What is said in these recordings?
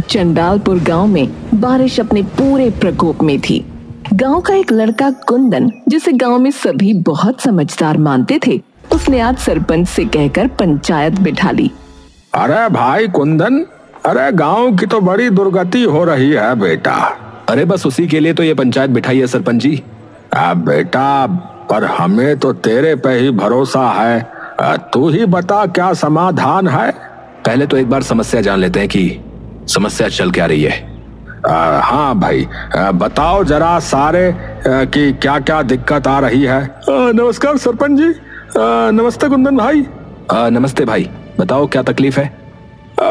चंडालपुर गांव में बारिश अपने पूरे प्रकोप में थी। गांव का एक लड़का कुंदन, जिसे गांव में सभी बहुत समझदार मानते थे, उसने आज सरपंच से कहकर पंचायत बिठा ली। अरे भाई कुंदन, अरे गांव की तो बड़ी दुर्गति हो रही है बेटा। अरे बस उसी के लिए तो ये पंचायत बिठाई है सरपंच जी। बेटा, पर हमें तो तेरे पे ही भरोसा है। तू ही बता क्या समाधान है। पहले तो एक बार समस्या जान लेते हैं कि समस्या चल क्या रही है। हाँ भाई, बताओ जरा सारे कि क्या क्या दिक्कत आ रही है। नमस्कार सरपंच जी। नमस्ते कुंदन भाई। नमस्ते भाई, बताओ क्या तकलीफ है।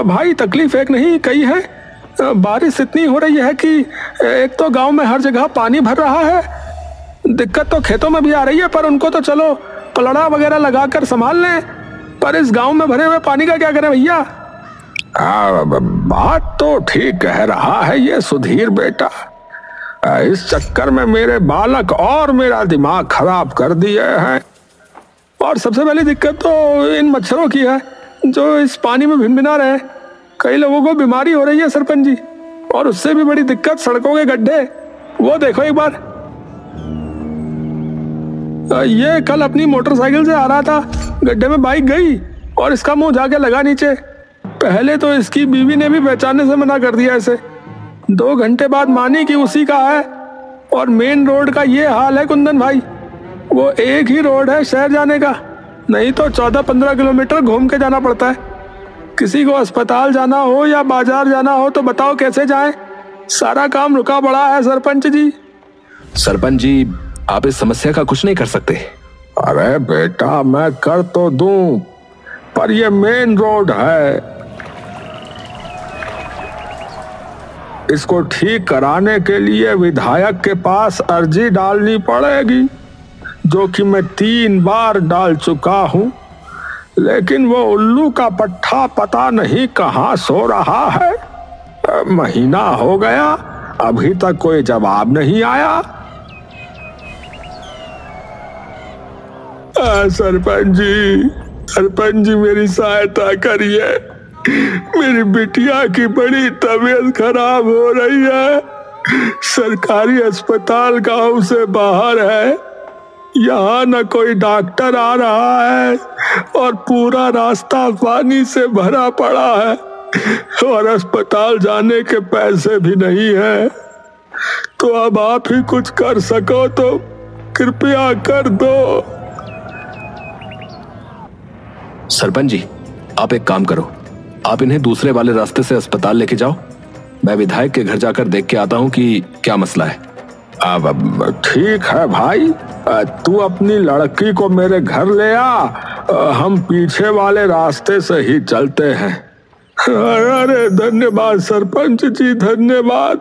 भाई तकलीफ एक नहीं कई है। बारिश इतनी हो रही है कि एक तो गांव में हर जगह पानी भर रहा है। दिक्कत तो खेतों में भी आ रही है, पर उनको तो चलो पलड़ा वगैरह लगाकर संभाल लें, पर इस गांव में भरे हुए पानी का क्या करें भैया। बात तो ठीक कह रहा है ये सुधीर बेटा। इस चक्कर में मेरे बालक और मेरा दिमाग खराब कर दिए हैं। और सबसे पहली दिक्कत तो इन मच्छरों की है जो इस पानी में भिनभिना रहे हैं। कई लोगों को बीमारी हो रही है सरपंच जी। और उससे भी बड़ी दिक्कत सड़कों के गड्ढे। वो देखो एक बार, ये कल अपनी मोटरसाइकिल से आ रहा था, गड्ढे में बाइक गई और इसका मुंह जाके लगा नीचे। पहले तो इसकी बीवी ने भी पहचानने से मना कर दिया इसे। 2 घंटे बाद मानी कि उसी का है। और मेन रोड का ये हाल है कुंदन भाई, वो एक ही रोड है शहर जाने का, नहीं तो 14-15 किलोमीटर घूम के जाना पड़ता है। किसी को अस्पताल जाना हो या बाजार जाना हो तो बताओ कैसे जाएं। सारा काम रुका पड़ा है सरपंच जी। सरपंच जी, आप इस समस्या का कुछ नहीं कर सकते। अरे बेटा, मैं कर तो दूं, पर ये मेन रोड है, इसको ठीक कराने के लिए विधायक के पास अर्जी डालनी पड़ेगी, जो कि मैं 3 बार डाल चुका हूं। लेकिन वो उल्लू का पट्टा पता नहीं कहां सो रहा है। महीना हो गया, अभी तक कोई जवाब नहीं आया। सरपंच जी मेरी सहायता करिए। मेरी बिटिया की बड़ी तबीयत खराब हो रही है। सरकारी अस्पताल गांव से बाहर है, यहाँ न कोई डॉक्टर आ रहा है और पूरा रास्ता पानी से भरा पड़ा है और अस्पताल जाने के पैसे भी नहीं है। तो अब आप ही कुछ कर सको तो कृपया कर दो। सरपंच जी, आप एक काम करो, आप इन्हें दूसरे वाले रास्ते से अस्पताल लेके जाओ। मैं विधायक के घर जाकर देख के आता हूँ कि क्या मसला है। अब ठीक है भाई, तू अपनी लड़की को मेरे घर ले आ, हम पीछे वाले रास्ते से ही चलते हैं। अरे धन्यवाद सरपंच जी, धन्यवाद।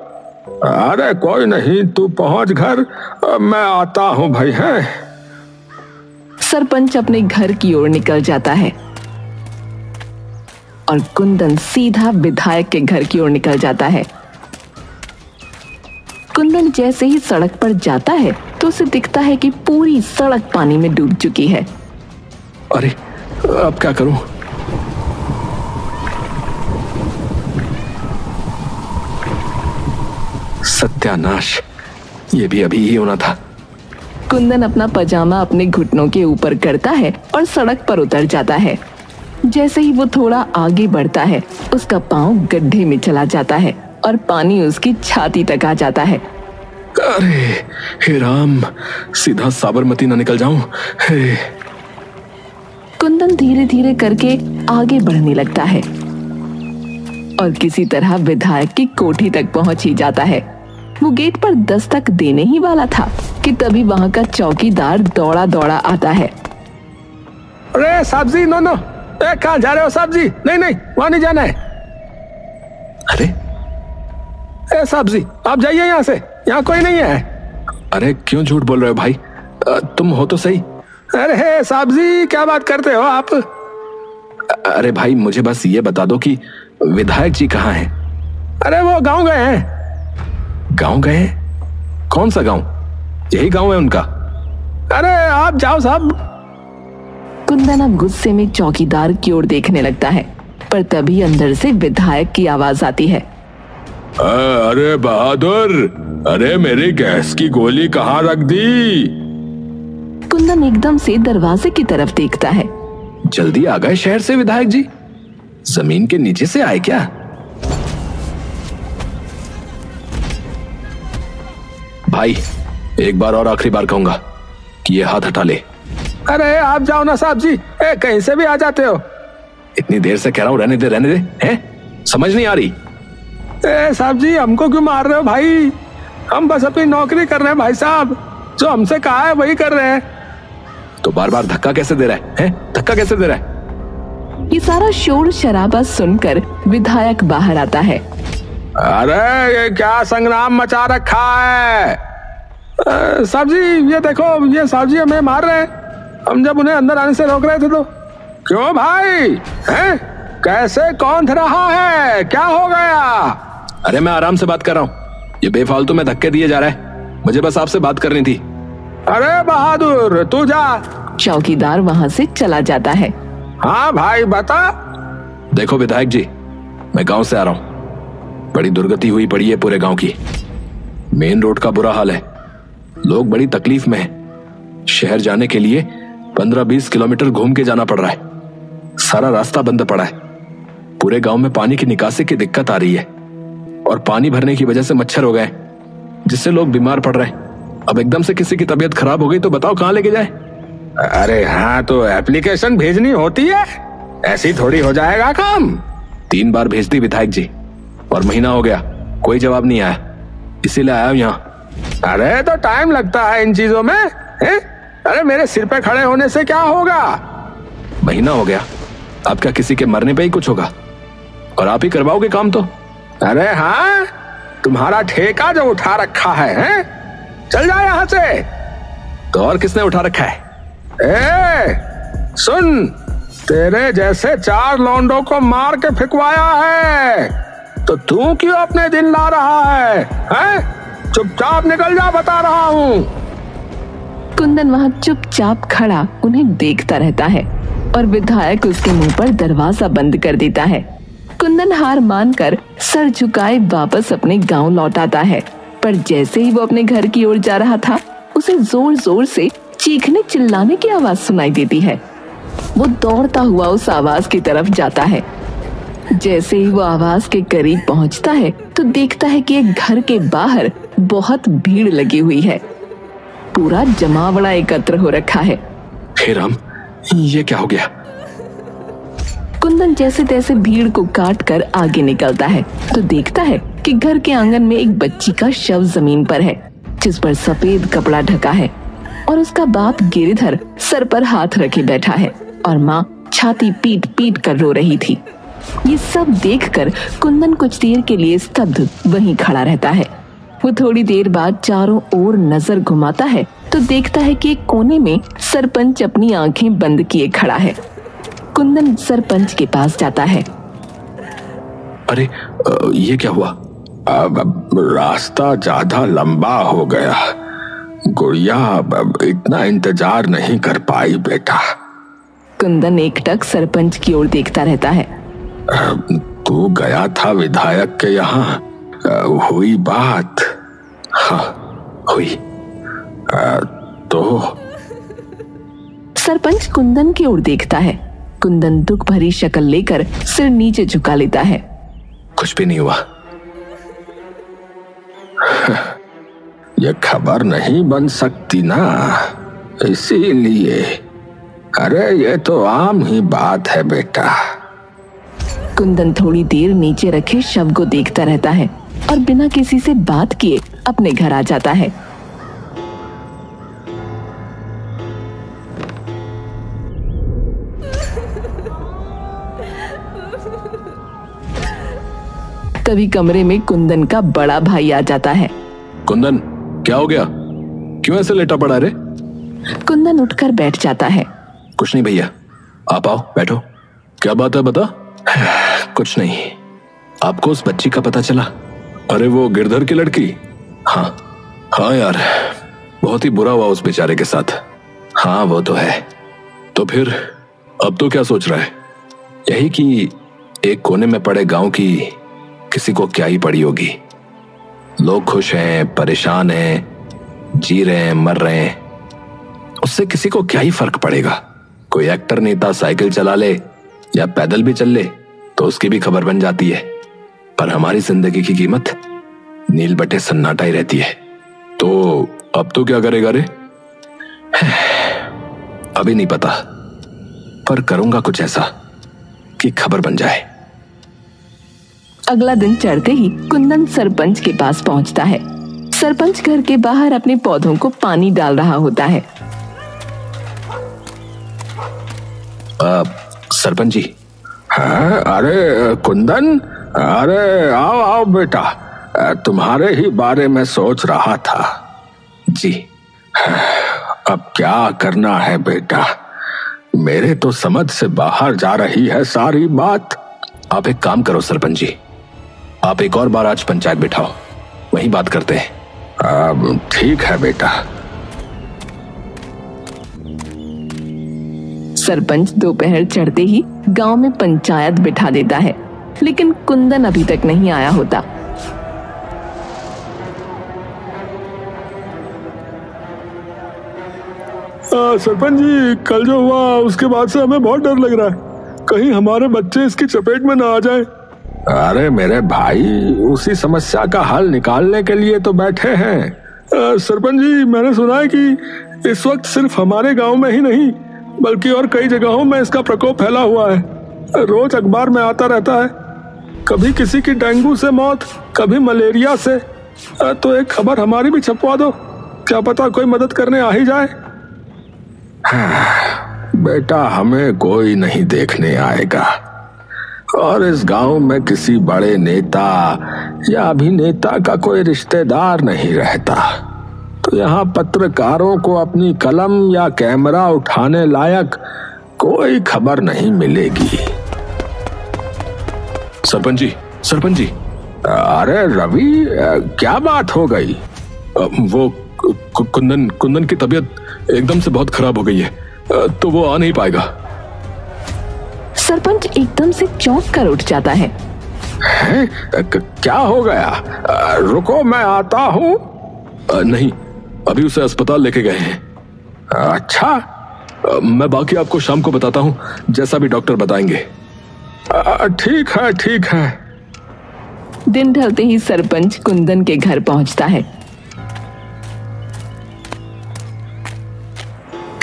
अरे कोई नहीं, तू पहुंच घर, मैं आता हूँ भाई। है सरपंच अपने घर की ओर निकल जाता है और कुंदन सीधा विधायक के घर की ओर निकल जाता है। कुंदन जैसे ही सड़क पर जाता है तो उसे दिखता है कि पूरी सड़क पानी में डूब चुकी है। अरे अब क्या करूं? सत्यानाश, ये भी अभी ही होना था। कुंदन अपना पजामा अपने घुटनों के ऊपर करता है और सड़क पर उतर जाता है। जैसे ही वो थोड़ा आगे बढ़ता है, उसका पांव गड्ढे में चला जाता है और पानी उसकी छाती तक आ जाता है। अरे हे राम, सीधा साबरमती ना निकल जाऊं। हे। कुंदन धीरे धीरे करके आगे बढ़ने लगता है और किसी तरह विधायक की कोठी तक पहुंच ही जाता है। वो गेट पर दस्तक देने ही वाला था कि तभी वहां का चौकीदार दौड़ा दौड़ा आता है। अरे साहब जी, नो कहाँ जा रहे हो साहब जी? नहीं, वहां नहीं जाना है। अरे साहब जी, आप जाइए यहाँ से, यहाँ कोई नहीं है। अरे क्यों झूठ बोल रहे हो भाई? तुम हो तो सही। अरे साहब जी, क्या बात करते हो आप? अरे भाई, मुझे बस ये बता दो कि विधायक जी कहाँ हैं? अरे वो गांव गए हैं। गांव गए हैं? कौन सा गांव? यही गांव है उनका? अरे आप जाओ साहब। कुंदन अब गुस्से में चौकीदार की ओर देखने लगता है, पर तभी अंदर से विधायक की आवाज आती है। अरे बहादुर, अरे मेरी गैस की गोली कहाँ रख दी? कुंदन एकदम से दरवाजे की तरफ देखता है। जल्दी आ गए शहर से विधायक जी? जमीन के नीचे से आए क्या? भाई एक बार और आखिरी बार कहूंगा कि ये हाथ हटा ले। अरे आप जाओ ना साहब जी, कहीं से भी आ जाते हो। इतनी देर से कह रहा हूं रहने दे हैं? समझ नहीं आ रही? साहब जी हमको क्यों मार रहे हो भाई? हम बस अपनी नौकरी कर रहे हैं भाई साहब, जो हमसे कहा है वही कर रहे हैं। तो बार बार धक्का कैसे दे रहा है? धक्का कैसे दे रहा है? ये सारा शोर शराबा सुनकर विधायक बाहर आता है। अरे ये क्या संग्राम मचा रखा है? साहब जी ये देखो, ये साहब जी हमें मार रहे हैं। हम जब उन्हें अंदर आने से रोक रहे थे तो। क्यों भाई? हैं? कैसे? कौन रहा है? क्या हो गया? अरे मैं आराम से बात कर रहा हूँ, ये बेफालतू में धक्के दिए जा रहा है। मुझे बस आपसे बात करनी थी। अरे बहादुर तू जा। चौकीदार वहाँ से चला जाता है। हाँ भाई बता। देखो विधायक जी, मैं गांव से आ रहा हूँ। बड़ी दुर्गति हुई पड़ी है पूरे गांव की। मेन रोड का बुरा हाल है, लोग बड़ी तकलीफ में हैं। शहर जाने के लिए 15-20 किलोमीटर घूम के जाना पड़ रहा है। सारा रास्ता बंद पड़ा है। पूरे गांव में पानी की निकासी की दिक्कत आ रही है और पानी भरने की वजह से मच्छर हो गए, जिससे लोग बीमार पड़ रहे हैं। अब एकदम से किसी की तबीयत खराब हो गई तो बताओ कहाँ लेके जाए? अरे हाँ, तो एप्लीकेशन भेजनी होती है, ऐसी थोड़ी हो जाएगा काम। 3 बार भेज दी विधायक जी और महीना हो गया, कोई जवाब नहीं आया, इसीलिए आया हूं यहाँ। अरे तो टाइम लगता है इन चीजों में है? अरे मेरे सिर पे खड़े होने से क्या होगा? महीना हो गया, अब क्या किसी के मरने पे ही कुछ होगा? और आप ही करवाओगे काम तो? अरे हाँ, तुम्हारा ठेका जो उठा रखा है? चल जा यहाँ से। तो और किसने उठा रखा है? सुन, तेरे जैसे 4 लौंडों को मार के फिकवाया है, तो तू क्यों अपने दिन ला रहा है? चुपचाप निकल जा, बता रहा हूँ। कुंदन वहाँ चुपचाप खड़ा उन्हें देखता रहता है और विधायक उसके मुंह पर दरवाजा बंद कर देता है। कुंदन हार मानकर सर झुकाए वापस अपने गांव लौट आता है, पर जैसे ही वो अपने घर की ओर जा रहा था, उसे जोर जोर से चीखने चिल्लाने की आवाज सुनाई देती है। वो दौड़ता हुआ उस आवाज की तरफ जाता है। जैसे ही वो आवाज के करीब पहुंचता है तो देखता है कि एक घर के बाहर बहुत भीड़ लगी हुई है। पूरा जमावड़ा एकत्र हो रखा है। हे राम, ये क्या हो गया? कुंदन जैसे तैसे भीड़ को काट कर आगे निकलता है तो देखता है कि घर के आंगन में एक बच्ची का शव जमीन पर है, जिस पर सफेद कपड़ा ढका है, और उसका बाप गिरिधर सर पर हाथ रखे बैठा है और माँ छाती पीट पीट कर रो रही थी। ये सब देखकर कुंदन कुछ देर के लिए स्तब्ध वहीं खड़ा रहता है। वो थोड़ी देर बाद चारों ओर नजर घुमाता है तो देखता है कि एक कोने में सरपंच अपनी आंखें बंद किए खड़ा है। कुंदन सरपंच के पास जाता है। अरे ये क्या हुआ? अब रास्ता ज्यादा लंबा हो गया, गुड़िया इतना इंतजार नहीं कर पाई बेटा। कुंदन एकटक सरपंच की ओर देखता रहता है। तू गया था विधायक के यहाँ, हुई बात? हाँ हुई। तो सरपंच कुंदन की ओर देखता है। कुंदन दुख भरी शक्ल लेकर सिर नीचे झुका लेता है। कुछ भी नहीं हुआ। ये खबर नहीं बन सकती ना, इसीलिए। अरे ये तो आम ही बात है बेटा। कुंदन थोड़ी देर नीचे रखे शव को देखता रहता है और बिना किसी से बात किए अपने घर आ जाता है। तभी कमरे में कुंदन का बड़ा भाई आ जाता है। कुंदन, क्या हो गया? क्यों ऐसे लेटा पड़ा रे? कुंदन उठकर बैठ जाता है। कुछ नहीं भैया, आप आओ बैठो। क्या बात है बता? कुछ नहीं। आपको उस बच्ची का पता चला? अरे वो गिरधर की लड़की? हाँ यार, बहुत ही बुरा हुआ उस बेचारे के साथ। हाँ वो तो है। तो फिर अब तो क्या सोच रहा है? यही कि एक कोने में पड़े गांव की किसी को क्या ही पड़ी होगी। लोग खुश हैं, परेशान हैं, जी रहे हैं, मर रहे हैं, उससे किसी को क्या ही फर्क पड़ेगा। कोई एक्टर नेता साइकिल चला ले या पैदल भी चल ले तो उसकी भी खबर बन जाती है। पर हमारी जिंदगी की कीमत नील बटे सन्नाटा ही रहती है। तो अब तो क्या करेगा रे? अभी नहीं पता, पर करूंगा कुछ ऐसा कि खबर बन जाए। अगला दिन चढ़ते ही कुंदन सरपंच के पास पहुंचता है। सरपंच घर के बाहर अपने पौधों को पानी डाल रहा होता है। सरपंच जी। हाँ, अरे कुंदन, अरे आओ आओ बेटा, तुम्हारे ही बारे में सोच रहा था। जी। अब क्या करना है बेटा? मेरे तो समझ से बाहर जा रही है सारी बात। आप एक काम करो सरपंच जी, आप एक और बार आज पंचायत बिठाओ, वहीं बात करते हैं। ठीक है बेटा। सरपंच दोपहर चढ़ते ही गांव में पंचायत बिठा देता है, लेकिन कुंदन अभी तक नहीं आया होता। सरपंच जी, कल जो हुआ उसके बाद से हमें बहुत डर लग रहा है, कहीं हमारे बच्चे इसकी चपेट में ना आ जाएं। अरे मेरे भाई, उसी समस्या का हल निकालने के लिए तो बैठे हैं। सरपंच जी, मैंने सुना है कि इस वक्त सिर्फ हमारे गांव में ही नहीं बल्कि और कई जगहों में इसका प्रकोप फैला हुआ है। रोज अखबार में आता रहता है, कभी किसी की डेंगू से मौत, कभी मलेरिया से। तो एक खबर हमारी भी छपवा दो, क्या पता कोई मदद करने आ ही जाए। बेटा, हमें कोई नहीं देखने आएगा और इस गांव में किसी बड़े नेता या अभिनेता का कोई रिश्तेदार नहीं रहता, तो यहाँ पत्रकारों को अपनी कलम या कैमरा उठाने लायक कोई खबर नहीं मिलेगी। सरपंच जी, सरपंच जी। अरे रवि, क्या बात हो गई? वो कुंदन की तबीयत एकदम से बहुत खराब हो गई है, तो वो आ नहीं पाएगा। सरपंच एकदम से चौंक कर उठ जाता है। क्या हो गया? रुको, मैं आता हूँ। नहीं, अभी उसे अस्पताल लेके गए हैं। अच्छा, मैं बाकी आपको शाम को बताता हूँ, जैसा भी डॉक्टर बताएंगे। ठीक है, ठीक है। दिन ढलते ही सरपंच कुंदन के घर पहुंचता है।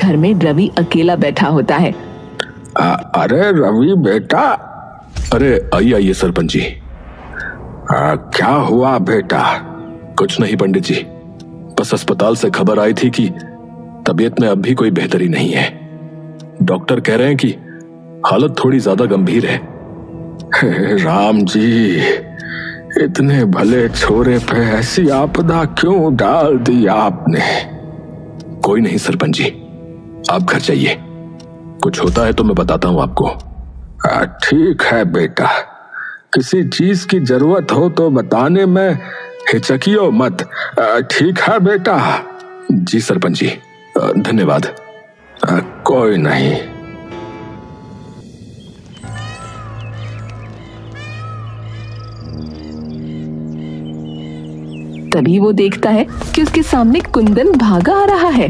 घर में रवि अकेला बैठा होता है। अरे रवि बेटा। अरे आइए आइए सरपंच जी। क्या हुआ बेटा? कुछ नहीं पंडित जी, बस अस्पताल से खबर आई थी कि तबीयत में अब भी कोई बेहतरी नहीं है। डॉक्टर कह रहे हैं कि हालत थोड़ी ज्यादा गंभीर है। राम जी, इतने भले छोरे पे ऐसी आपदा क्यों डाल दी आपने? कोई नहीं सरपंच जी, आप घर जाइए, कुछ होता है तो मैं बताता हूं आपको। ठीक है बेटा, किसी चीज की जरूरत हो तो बताने में हिचकियो मत। ठीक है बेटा। जी सरपंच जी, धन्यवाद। कोई नहीं। तभी वो देखता है कि उसके सामने कुंदन भागा आ रहा है।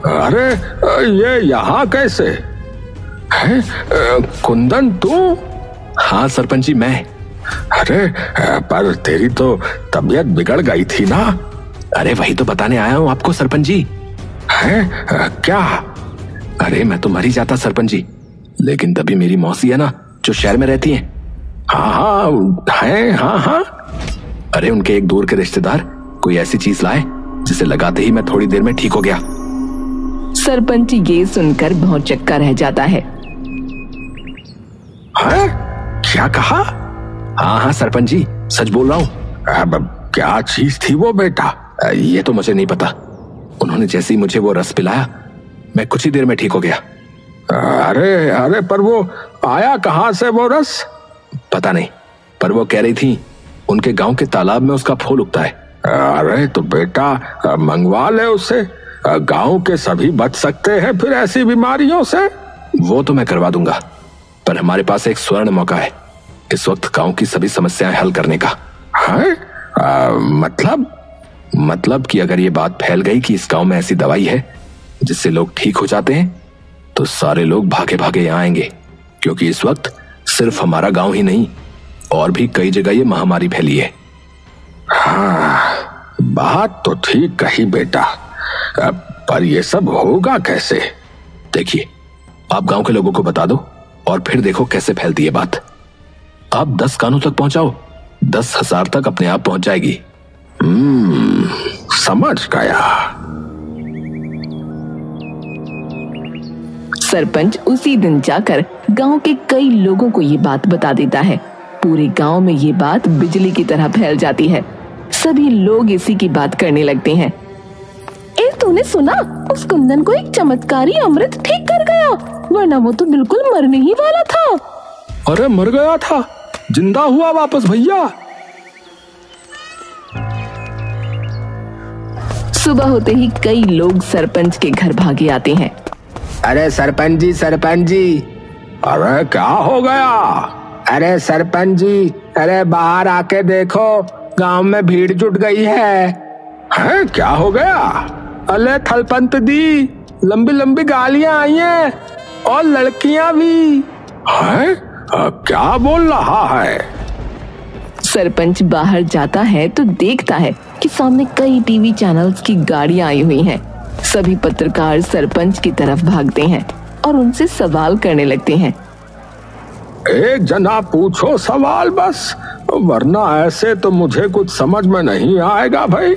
अरे ये यहाँ कैसे है? कुंदन तू? हाँ सरपंच जी, मैं। अरे पर तेरी तो तबीयत बिगड़ गई थी ना? अरे वही तो बताने आया हूँ आपको सरपंच जी। है क्या? अरे मैं तो मर ही जाता सरपंच जी, लेकिन तभी मेरी मौसी है ना, जो शहर में रहती है। हाँ। अरे उनके एक दूर के रिश्तेदार कोई ऐसी चीज लाए जिसे लगाते ही मैं थोड़ी देर में ठीक हो गया। सरपंच ये सुनकर भौंचक्का रह जाता है। क्या कहा? हाँ सरपंच जी, सच बोल रहा हूँ। क्या चीज थी वो बेटा? ये तो मुझे नहीं पता, उन्होंने जैसे ही मुझे वो रस पिलाया मैं कुछ ही देर में ठीक हो गया। अरे पर वो आया कहाँ से वो रस? पता नहीं, पर वो कह रही थी उनके गांव के तालाब में उसका फूल उगता है। अरे तो बेटा मंगवा ले उससे, गांव के सभी बच सकते हैं फिर ऐसी बीमारियों से। वो तो मैं करवा दूंगा, पर हमारे पास एक स्वर्ण मौका है इस वक्त गांव की सभी समस्याएं हल करने का। है? मतलब कि अगर ये बात फैल गई कि इस गांव में ऐसी दवाई है जिससे लोग ठीक हो जाते हैं तो सारे लोग भागे भागे यहाँ आएंगे, क्योंकि इस वक्त सिर्फ हमारा गांव ही नहीं और भी कई जगह ये महामारी फैली है। हाँ, बात तो ठीक कही बेटा, पर ये सब होगा कैसे? देखिए, आप गांव के लोगों को बता दो और फिर देखो कैसे फैलती है बात। आप 10 कानों तक पहुंचाओ, 10,000 तक अपने आप पहुंच जाएगी। समझ गया। सरपंच उसी दिन जाकर गांव के कई लोगों को ये बात बता देता है। पूरे गांव में ये बात बिजली की तरह फैल जाती है। सभी लोग इसी की बात करने लगते हैं। तूने सुना, उस कुंदन को एक चमत्कारी अमृत ठीक कर गया, वरना वो तो बिल्कुल मरने ही वाला था। अरे मर गया था, जिंदा हुआ वापस भैया। सुबह होते ही कई लोग सरपंच के घर भागे आते हैं। अरे सरपंच जी। अरे क्या हो गया? अरे सरपंच जी, अरे बाहर आके देखो, गांव में भीड़ जुट गई है। हैं, क्या हो गया? अरे थलपंत दी, लंबी लंबी गालियां आई हैं और लड़कियां भी। हैं? क्या बोल रहा है? सरपंच बाहर जाता है तो देखता है कि सामने कई टीवी चैनल्स की गाड़ियां आई हुई हैं। सभी पत्रकार सरपंच की तरफ भागते हैं और उनसे सवाल करने लगते हैं। एक जना पूछो सवाल बस, वरना ऐसे तो मुझे कुछ समझ में नहीं आएगा भाई।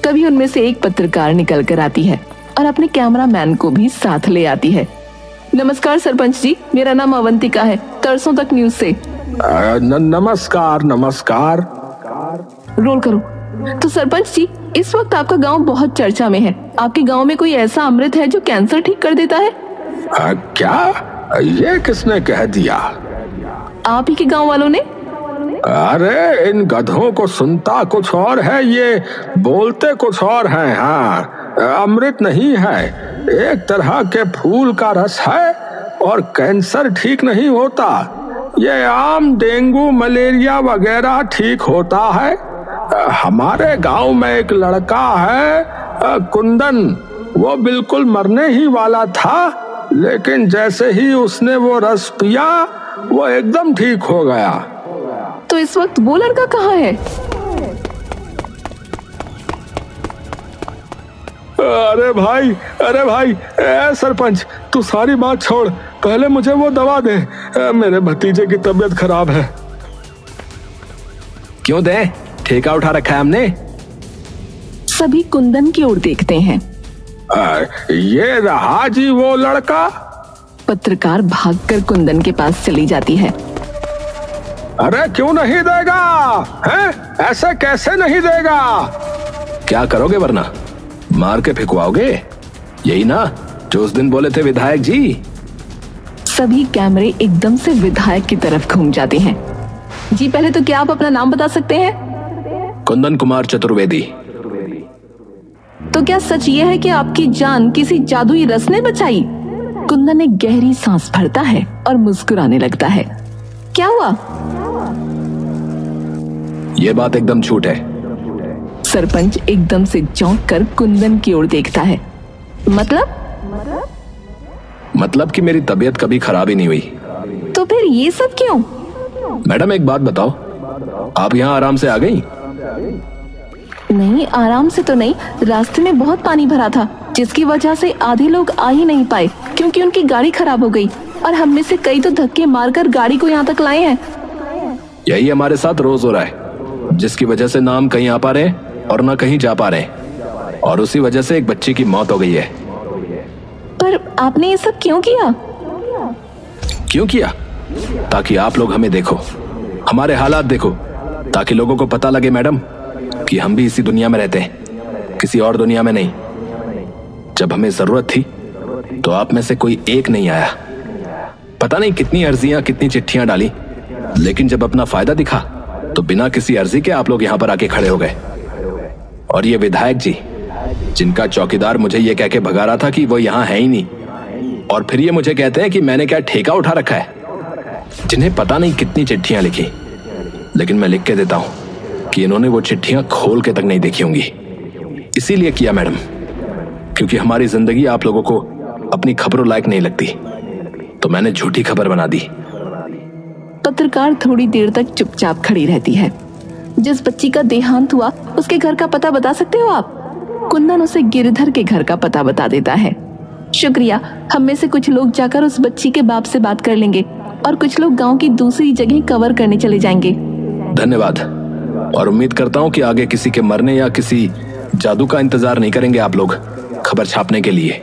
तभी उनमें से एक पत्रकार निकल कर आती है और अपने कैमरामैन को भी साथ ले आती है। नमस्कार सरपंच जी, मेरा नाम अवंतिका है, तरसों तक न्यूज से। नमस्कार। रोल करो। तो सरपंच जी, इस वक्त आपका गांव बहुत चर्चा में है। आपके गांव में कोई ऐसा अमृत है जो कैंसर ठीक कर देता है? क्या? ये किसने कह दिया? आप ही के गांव वालों ने। अरे इन गधों को सुनता कुछ और है, ये बोलते कुछ और है। हाँ, अमृत नहीं है, एक तरह के फूल का रस है और कैंसर ठीक नहीं होता। ये आम डेंगू मलेरिया वगैरह ठीक होता है। हमारे गांव में एक लड़का है कुंदन, वो बिल्कुल मरने ही वाला था, लेकिन जैसे ही उसने वो रस पिया वो एकदम ठीक हो गया। तो इस वक्त वो लड़का कहाँ है? अरे भाई, सरपंच तू सारी बात छोड़, पहले मुझे वो दवा दे, मेरे भतीजे की तबीयत खराब है। क्यों दे? ठेका उठा रखा है हमने। सभी कुंदन की ओर देखते हैं। ये रहा जी वो लड़का। पत्रकार भागकर कुंदन के पास चली जाती है। अरे क्यों नहीं देगा? हैं? ऐसे कैसे नहीं देगा? क्या करोगे वरना? मार के फेंकवाओगे? यही ना जो उस दिन बोले थे विधायक जी। सभी कैमरे एकदम से विधायक की तरफ घूम जाते हैं। जी पहले तो क्या आप अपना नाम बता सकते हैं? कुंदन कुमार चतुर्वेदी। तो क्या सच ये है कि आपकी जान किसी जादुई रस ने बचाई? कुंदन एक गहरी सांस भरता है और मुस्कुराने लगता है। क्या हुआ? ये बात एकदम झूठ है। सरपंच एकदम से चौंक कर कुंदन की ओर देखता है। मतलब कि मेरी तबीयत कभी खराब ही नहीं हुई। तो फिर ये सब क्यों? मैडम एक बात बताओ, आप यहाँ आराम से आ गई? नहीं, आराम से तो नहीं, रास्ते में बहुत पानी भरा था, जिसकी वजह से आधे लोग आ ही नहीं पाए क्योंकि उनकी गाड़ी खराब हो गई और हम में से कई तो धक्के मारकर गाड़ी को यहाँ तक लाए हैं। यही हमारे साथ रोज हो रहा है, जिसकी वजह से ना हम कहीं आ पा रहे और ना कहीं जा पा रहे, और उसी वजह से एक बच्ची की मौत हो गई है। पर आपने ये सब क्यों किया? क्यों किया? ताकि आप लोग हमें देखो, हमारे हालात देखो, ताकि लोगों को पता लगे मैडम कि हम भी इसी दुनिया में रहते हैं, किसी और दुनिया में नहीं। जब हमें जरूरत थी तो आप में से कोई एक नहीं आया। पता नहीं कितनी अर्जियां, कितनी चिट्ठियां डाली, लेकिन जब अपना फायदा दिखा तो बिना किसी अर्जी के आप लोग यहां पर आके खड़े हो गए। और ये विधायक जी, जिनका चौकीदार मुझे ये कह के भगा रहा था कि वो यहां है ही नहीं, और फिर ये मुझे कहते हैं कि मैंने क्या ठेका उठा रखा है। जिन्हें पता नहीं कितनी चिट्ठियां लिखी, लेकिन मैं लिख के देता हूं कि इन्होंने वो चिट्ठियां खोल के तक नहीं देखी होंगी। इसीलिए किया मैडम, क्योंकि हमारी जिंदगी आप लोगों को अपनी खबरों लायक नहीं लगती, तो मैंने झूठी खबर बना दी। पत्रकार थोड़ी देर तक चुपचाप खड़ी रहती है। जिस बच्ची का देहांत हुआ उसके घर का पता बता सकते हो आप? कुंदन उसे गिरधर के घर का पता बता देता है। शुक्रिया, हम में से कुछ लोग जाकर उस बच्ची के बाप से बात कर लेंगे और कुछ लोग गांव की दूसरी जगह कवर करने चले जाएंगे। धन्यवाद, और उम्मीद करता हूं कि आगे किसी के मरने या किसी जादू का इंतजार नहीं करेंगे आप लोग खबर छापने के लिए।